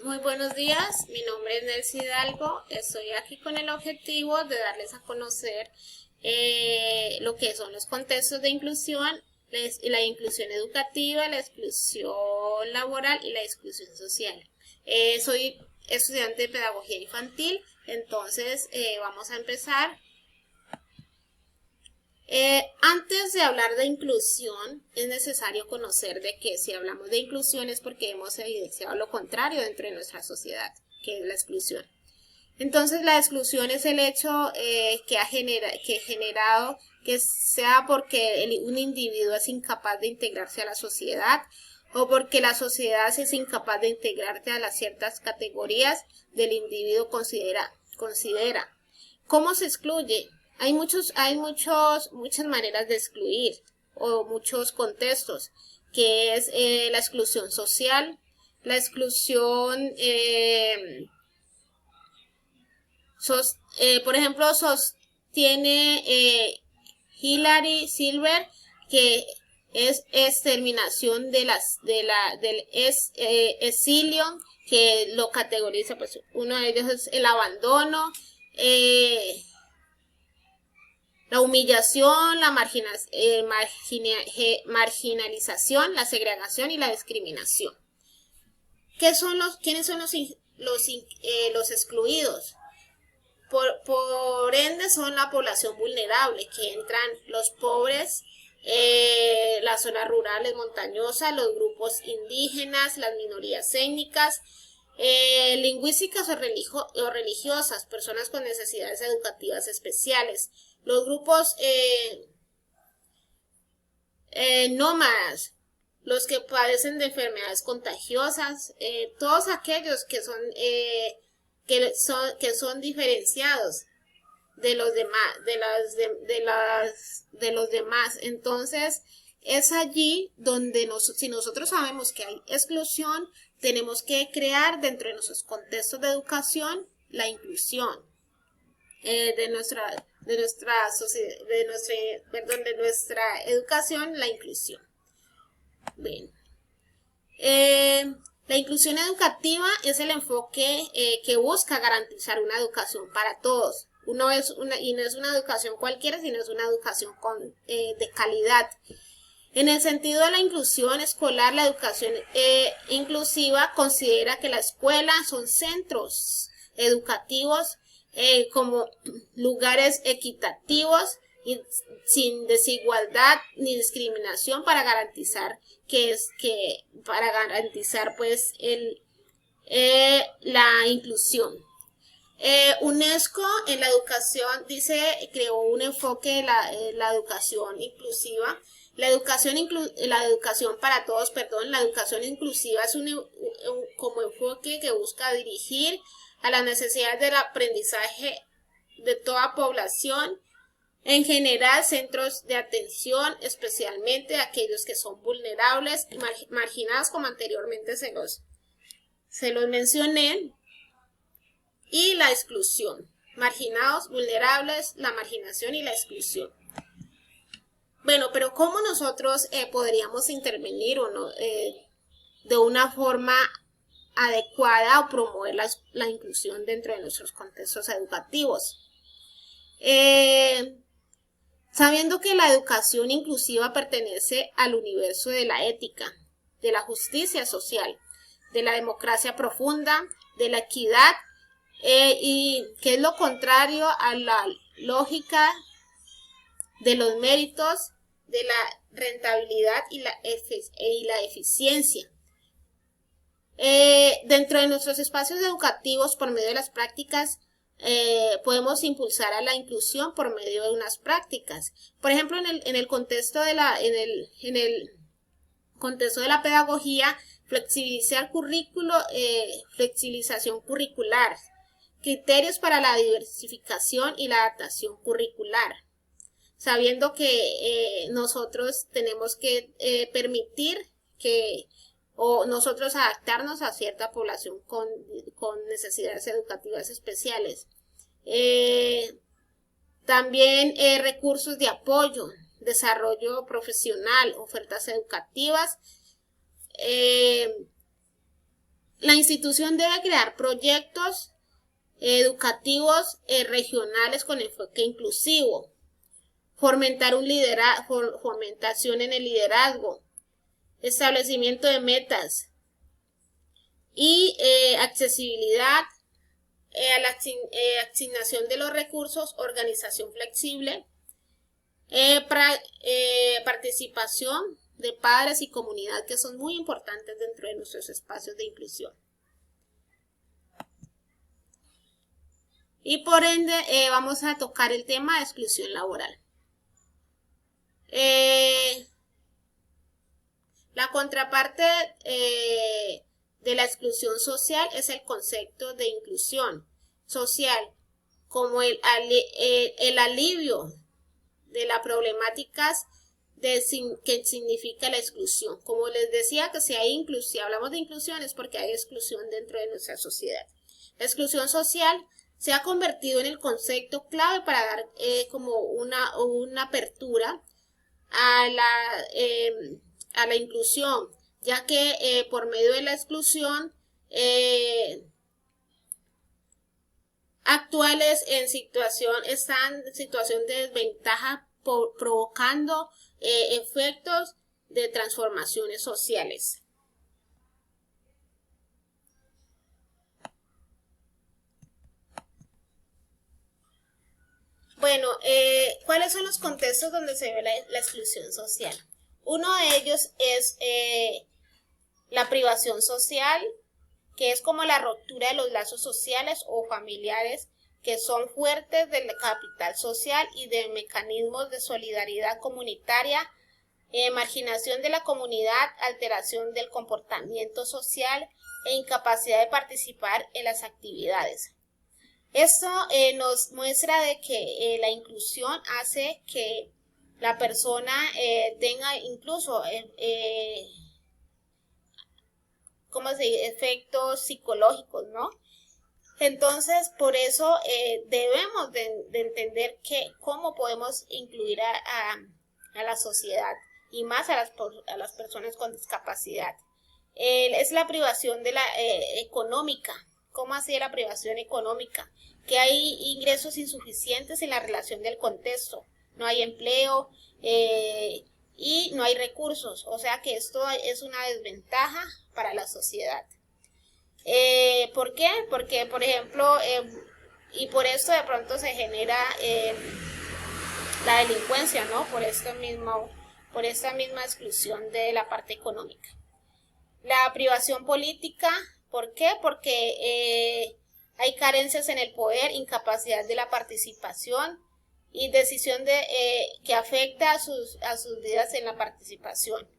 Muy buenos días, mi nombre es Nelcy Hidalgo, estoy aquí con el objetivo de darles a conocer lo que son los contextos de inclusión, la inclusión educativa, la exclusión laboral y la exclusión social. Soy estudiante de pedagogía infantil, entonces vamos a empezar. Antes de hablar de inclusión, es necesario conocer de que si hablamos de inclusión es porque hemos evidenciado lo contrario dentro de nuestra sociedad, que es la exclusión. Entonces, la exclusión es el hecho que ha generado que sea porque un individuo es incapaz de integrarse a la sociedad o porque la sociedad es incapaz de integrarse a las ciertas categorías del individuo considera. ¿Cómo se excluye? Muchas maneras de excluir o muchos contextos, que es la exclusión social, la exclusión, por ejemplo, sostiene Hilary Silver que es exterminación del exilio, que lo categoriza, pues uno de ellos es el abandono, la humillación, la marginalización, la segregación y la discriminación. ¿Quiénes son los excluidos? Por ende son la población vulnerable, que entran los pobres, las zonas rurales montañosas, los grupos indígenas, las minorías étnicas, lingüísticas o religiosas, personas con necesidades educativas especiales, los grupos nómadas, los que padecen de enfermedades contagiosas, todos aquellos que son diferenciados de los demás, de los demás. Entonces, es allí donde si nosotros sabemos que hay exclusión, tenemos que crear dentro de nuestros contextos de educación la inclusión de nuestra educación, la inclusión. Bien. La inclusión educativa es el enfoque que busca garantizar una educación para todos. Y no es una educación cualquiera, sino es una educación de calidad. En el sentido de la inclusión escolar, la educación inclusiva considera que la escuela son centros educativos como lugares equitativos y sin desigualdad ni discriminación para garantizar pues la inclusión. UNESCO en la educación creó un enfoque de la educación inclusiva. La educación para todos, la educación inclusiva es como enfoque que busca dirigir a las necesidades del aprendizaje de toda población, en general centros de atención, especialmente aquellos que son vulnerables y marginados, como anteriormente se los mencioné, y la exclusión, marginados, vulnerables, la marginación y la exclusión. Bueno, pero ¿cómo nosotros podríamos intervenir o no, de una forma adecuada o promover la inclusión dentro de nuestros contextos educativos? Sabiendo que la educación inclusiva pertenece al universo de la ética, de la justicia social, de la democracia profunda, de la equidad, y que es lo contrario a la lógica de los méritos, de la rentabilidad y la eficiencia. Dentro de nuestros espacios educativos, por medio de las prácticas, podemos impulsar a la inclusión por medio de unas prácticas. Por ejemplo, en el contexto de la pedagogía, flexibilización curricular, criterios para la diversificación y la adaptación curricular, sabiendo que nosotros tenemos que permitir o nosotros adaptarnos a cierta población con necesidades educativas especiales. También recursos de apoyo, desarrollo profesional, ofertas educativas, la institución debe crear proyectos educativos regionales con enfoque inclusivo, fomentar fomentación en el liderazgo, establecimiento de metas y accesibilidad a la asignación de los recursos, organización flexible, participación de padres y comunidad, que son muy importantes dentro de nuestros espacios de inclusión. Y por ende vamos a tocar el tema de exclusión laboral. La contraparte de la exclusión social es el concepto de inclusión social, como el alivio de las problemáticas que significa la exclusión. Como les decía, que si hablamos de inclusión es porque hay exclusión dentro de nuestra sociedad. La exclusión social se ha convertido en el concepto clave para dar como una apertura a la inclusión, ya que por medio de la exclusión actuales están en situación de desventaja, provocando efectos de transformaciones sociales. Bueno, ¿cuáles son los contextos donde se ve la exclusión social? Uno de ellos es la privación social, que es como la ruptura de los lazos sociales o familiares que son fuertes del capital social y de mecanismos de solidaridad comunitaria, marginación de la comunidad, alteración del comportamiento social e incapacidad de participar en las actividades. Esto nos muestra de que la inclusión hace que la persona tenga incluso efectos psicológicos, ¿no? Entonces, por eso debemos de entender cómo podemos incluir a la sociedad y más a las personas con discapacidad. Es la privación de la económica. ¿Cómo así la privación económica? Que hay ingresos insuficientes en la relación del contexto. No hay empleo y no hay recursos. O sea que esto es una desventaja para la sociedad. ¿Por qué? Porque, por ejemplo, y por esto de pronto se genera la delincuencia, ¿no? Por esta misma exclusión de la parte económica. La privación política, ¿por qué? Porque hay carencias en el poder, incapacidad de la participación y decisión que afecta a sus vidas en la participación.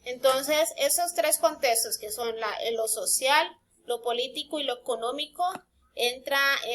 Entonces, esos tres contextos que son lo social, lo político y lo económico,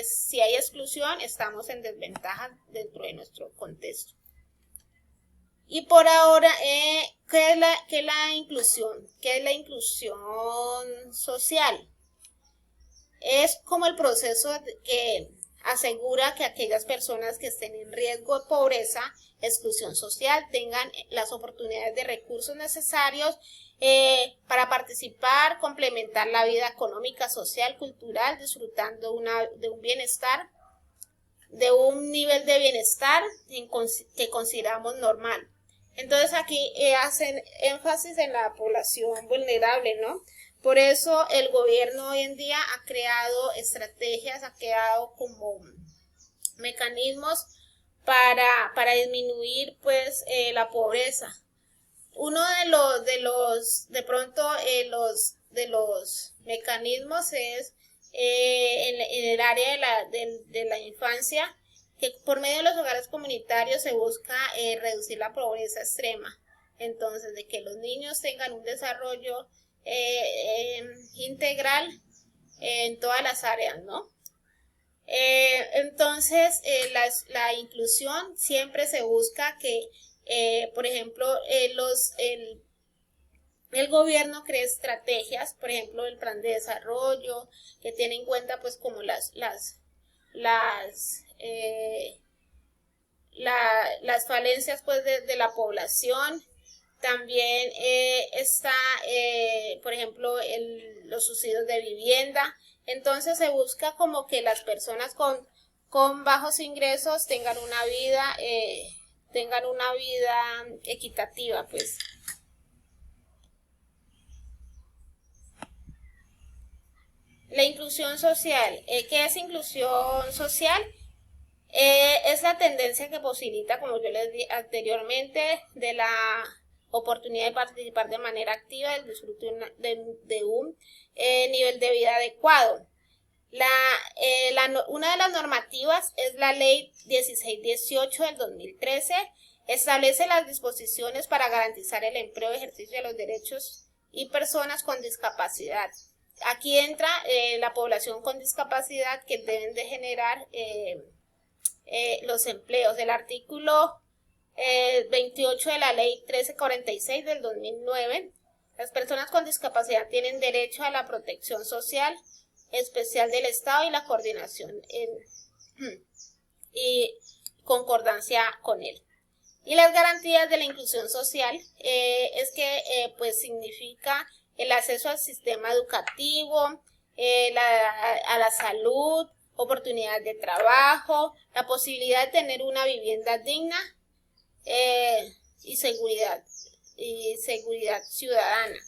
si hay exclusión, estamos en desventaja dentro de nuestro contexto. Y por ahora, ¿qué es la inclusión? ¿Qué es la inclusión social? Es como el proceso que asegura que aquellas personas que estén en riesgo de pobreza, exclusión social, tengan las oportunidades de recursos necesarios para participar, complementar la vida económica, social, cultural, disfrutando de un bienestar, de un nivel de bienestar que consideramos normal. Entonces aquí hacen énfasis en la población vulnerable, ¿no? Por eso el gobierno hoy en día ha creado estrategias, ha creado como mecanismos para disminuir pues la pobreza. Uno de los mecanismos es en el área de la infancia, que por medio de los hogares comunitarios se busca reducir la pobreza extrema. Entonces, de que los niños tengan un desarrollo integral en todas las áreas, ¿no? Entonces, la inclusión siempre se busca que, por ejemplo, el gobierno cree estrategias, por ejemplo, el plan de desarrollo, que tiene en cuenta pues como las falencias pues de la población, También está, por ejemplo, los subsidios de vivienda. Entonces se busca como que las personas con bajos ingresos tengan una vida equitativa, pues. La inclusión social. ¿Qué es inclusión social? Es la tendencia que posibilita, como yo les dije anteriormente, de la oportunidad de participar de manera activa del disfrute de un nivel de vida adecuado. Una de las normativas es la Ley 1618 del 2013, establece las disposiciones para garantizar el empleo y ejercicio de los derechos y personas con discapacidad. Aquí entra la población con discapacidad que deben de generar los empleos. El artículo 28 de la Ley 1346 del 2009, las personas con discapacidad tienen derecho a la protección social especial del Estado y la coordinación y concordancia con él. Y las garantías de la inclusión social es que pues significa el acceso al sistema educativo, a la salud, oportunidades de trabajo, la posibilidad de tener una vivienda digna y seguridad ciudadana.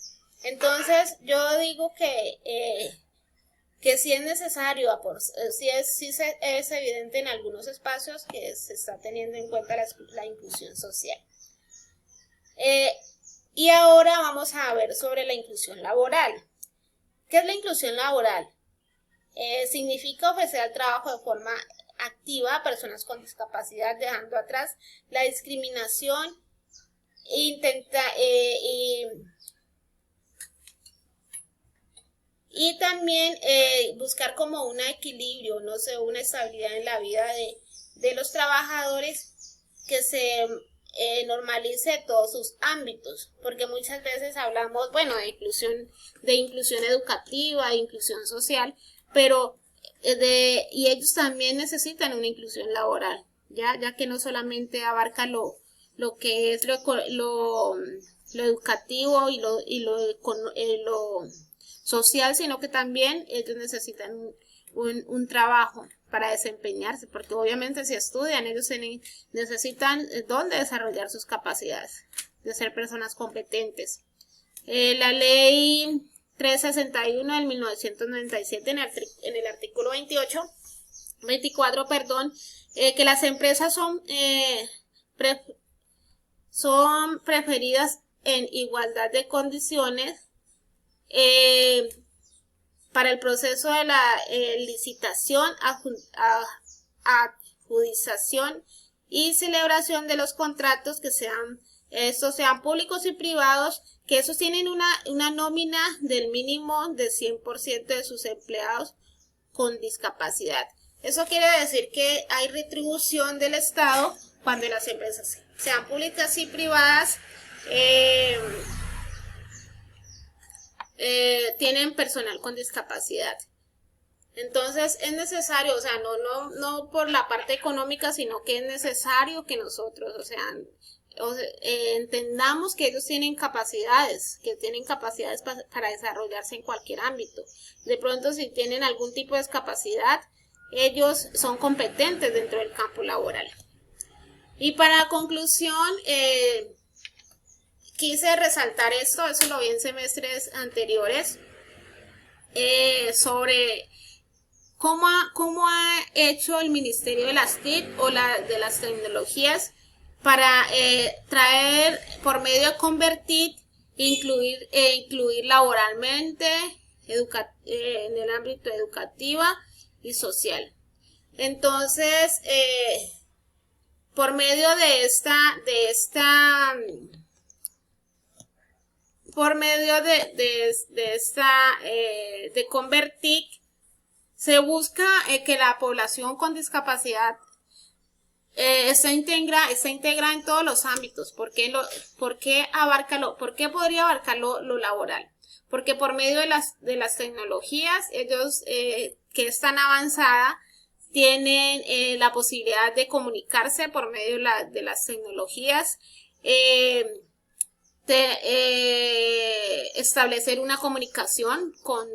Entonces yo digo que sí es necesario, sí es evidente en algunos espacios que se está teniendo en cuenta la inclusión social. Y ahora vamos a ver sobre la inclusión laboral. ¿Qué es la inclusión laboral? Significa ofrecer el trabajo de forma activa a personas con discapacidad, dejando atrás la discriminación y también buscar como un equilibrio, no sé, una estabilidad en la vida de los trabajadores, que se normalice todos sus ámbitos, porque muchas veces hablamos, bueno, de inclusión educativa, de inclusión social, pero y ellos también necesitan una inclusión laboral, ya que no solamente abarca lo que es lo educativo y lo social, sino que también ellos necesitan un trabajo para desempeñarse, porque obviamente si estudian, ellos necesitan dónde desarrollar sus capacidades de ser personas competentes. La ley 361 del 1997 en el artículo 24, que las empresas son preferidas en igualdad de condiciones para el proceso de la licitación, adjudicación y celebración de los contratos, que estos sean públicos y privados, que esos tienen una nómina del mínimo de 100% de sus empleados con discapacidad. Eso quiere decir que hay retribución del Estado cuando las empresas sean públicas y privadas tienen personal con discapacidad. Entonces es necesario, o sea, no por la parte económica, sino que es necesario que nosotros, entendamos que ellos tienen capacidades, para desarrollarse en cualquier ámbito. De pronto, si tienen algún tipo de discapacidad, ellos son competentes dentro del campo laboral. Y para conclusión, quise resaltar eso lo vi en semestres anteriores, sobre cómo ha hecho el Ministerio de las TIC o de las tecnologías para traer por medio de Convertit, incluir laboralmente, en el ámbito educativo y social. Entonces, por medio de Convertit, se busca que la población con discapacidad está integrada en todos los ámbitos. ¿Por qué podría abarcar lo laboral? Porque por medio de las tecnologías, ellos que están avanzadas, tienen la posibilidad de comunicarse por medio de las tecnologías, establecer una comunicación con